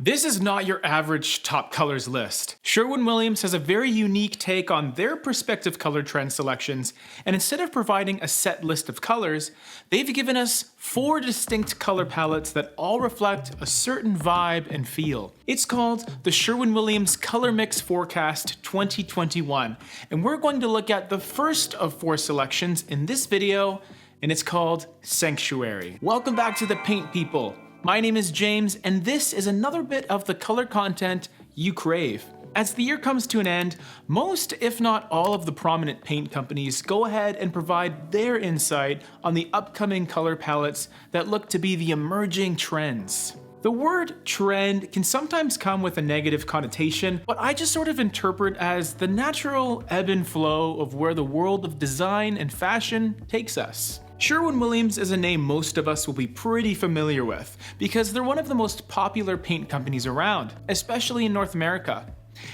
This is not your average top colors list. Sherwin Williams has a very unique take on their prospective color trend selections, and instead of providing a set list of colors, they've given us 4 distinct color palettes that all reflect a certain vibe and feel. It's called the Sherwin Williams Colormix Forecast 2021, and we're going to look at the first of 4 selections in this video, and it's called Sanctuary. Welcome back to the Paint People. My name is James, and this is another bit of the color content you crave. As the year comes to an end, most, if not all, of the prominent paint companies go ahead and provide their insight on the upcoming color palettes that look to be the emerging trends. The word trend can sometimes come with a negative connotation, but I just sort of interpret as the natural ebb and flow of where the world of design and fashion takes us. Sherwin Williams is a name most of us will be pretty familiar with because they're one of the most popular paint companies around, especially in North America.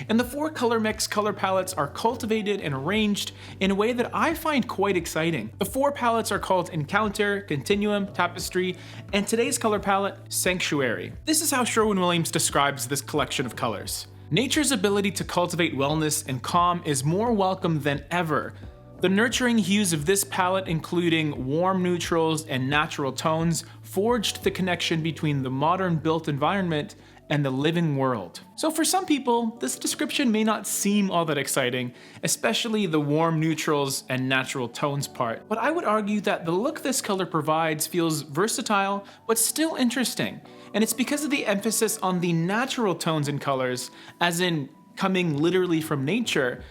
And the 4 color mix color palettes are cultivated and arranged in a way that I find quite exciting. The 4 palettes are called Encounter, Continuum, Tapestry, and today's color palette, Sanctuary. This is how Sherwin Williams describes this collection of colors. Nature's ability to cultivate wellness and calm is more welcome than ever. The nurturing hues of this palette, including warm neutrals and natural tones, forged the connection between the modern built environment and the living world. So for some people, this description may not seem all that exciting, especially the warm neutrals and natural tones part, but I would argue that the look this color provides feels versatile, but still interesting. And it's because of the emphasis on the natural tones and colors, as in coming literally from nature,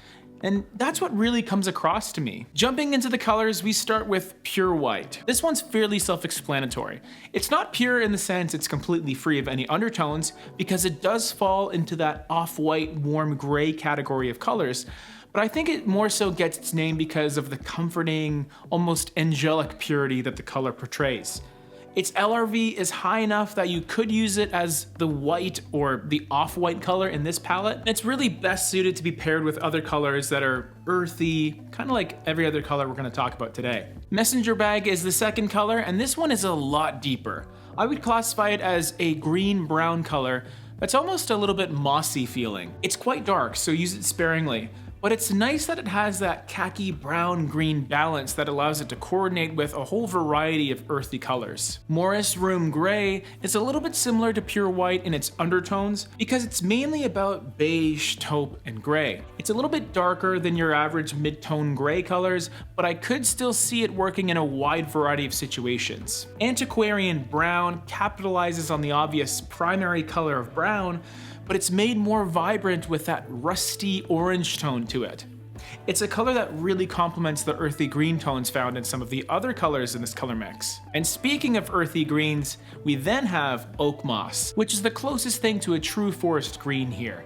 and that's what really comes across to me. Jumping into the colors, we start with pure white. This one's fairly self-explanatory. It's not pure in the sense it's completely free of any undertones, because it does fall into that off-white, warm gray category of colors, but I think it more so gets its name because of the comforting, almost angelic purity that the color portrays. Its LRV is high enough that you could use it as the white or the off-white color in this palette. It's really best suited to be paired with other colors that are earthy, kind of like every other color we're going to talk about today. Messenger Bag is the second color, and this one is a lot deeper. I would classify it as a green-brown color that's almost a little bit mossy feeling. It's quite dark, so use it sparingly. But it's nice that it has that khaki brown-green balance that allows it to coordinate with a whole variety of earthy colors. Morris Room Gray is a little bit similar to pure white in its undertones because it's mainly about beige, taupe, and gray. It's a little bit darker than your average mid-tone gray colors, but I could still see it working in a wide variety of situations. Antiquarian Brown capitalizes on the obvious primary color of brown, but it's made more vibrant with that rusty orange tone to it. It's a color that really complements the earthy green tones found in some of the other colors in this color mix. And speaking of earthy greens, we then have Oak Moss, which is the closest thing to a true forest green here.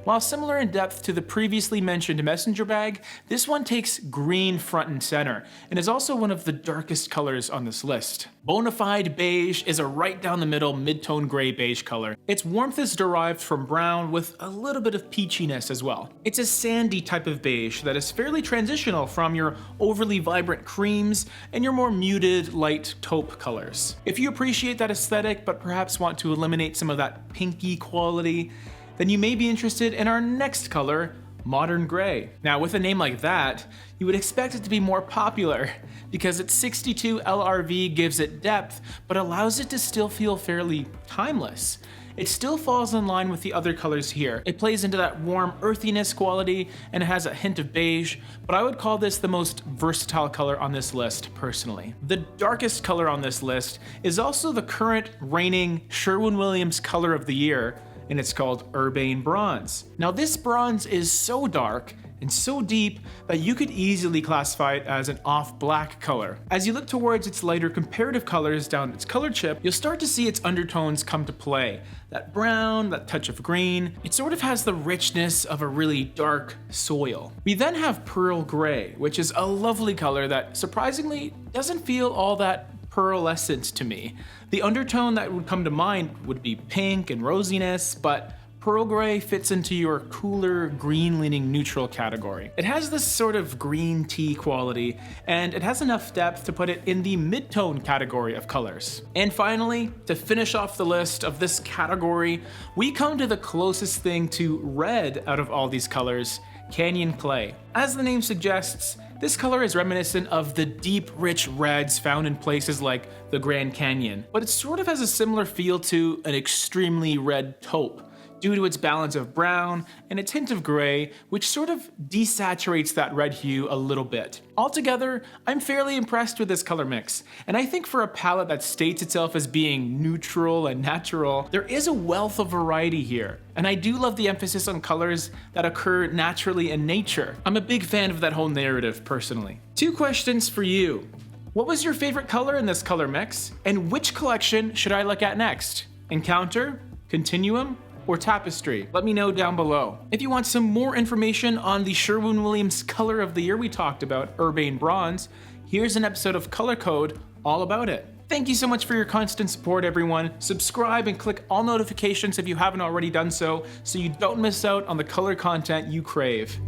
While similar in depth to the previously mentioned Messenger Bag, this one takes green front and center, and is also one of the darkest colors on this list. Bonafide Beige is a right down the middle mid-tone gray beige color. Its warmth is derived from brown with a little bit of peachiness as well. It's a sandy type of beige that is fairly transitional from your overly vibrant creams and your more muted light taupe colors. If you appreciate that aesthetic but perhaps want to eliminate some of that pinky quality, then you may be interested in our next color, Modern Gray. Now, with a name like that, you would expect it to be more popular because its 62 LRV gives it depth, but allows it to still feel fairly timeless. It still falls in line with the other colors here. It plays into that warm earthiness quality and it has a hint of beige, but I would call this the most versatile color on this list personally. The darkest color on this list is also the current reigning Sherwin Williams color of the year, and it's called Urbane Bronze. Now this bronze is so dark and so deep that you could easily classify it as an off-black color. As you look towards its lighter comparative colors down its color chip, you'll start to see its undertones come to play. That brown, that touch of green, it sort of has the richness of a really dark soil. We then have Pearl Gray, which is a lovely color that surprisingly doesn't feel all that pearlescent to me. The undertone that would come to mind would be pink and rosiness, but Pearl gray fits into your cooler, green-leaning neutral category. It has this sort of green tea quality, and it has enough depth to put it in the mid-tone category of colors. And finally, to finish off the list of this category, we come to the closest thing to red out of all these colors, Canyon Clay. As the name suggests, this color is reminiscent of the deep, rich reds found in places like the Grand Canyon, but it sort of has a similar feel to an extremely red taupe, due to its balance of brown and a tint of gray, which sort of desaturates that red hue a little bit. Altogether, I'm fairly impressed with this color mix, and I think for a palette that states itself as being neutral and natural, there is a wealth of variety here. And I do love the emphasis on colors that occur naturally in nature. I'm a big fan of that whole narrative, personally. 2 questions for you. What was your favorite color in this color mix? And which collection should I look at next? Encounter? Continuum? Or Tapestry? Let me know down below. If you want some more information on the Sherwin Williams color of the year we talked about, Urbane Bronze, here's an episode of Color Code all about it. Thank you so much for your constant support, everyone. Subscribe and click all notifications if you haven't already done so you don't miss out on the color content you crave.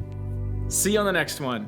See you on the next one.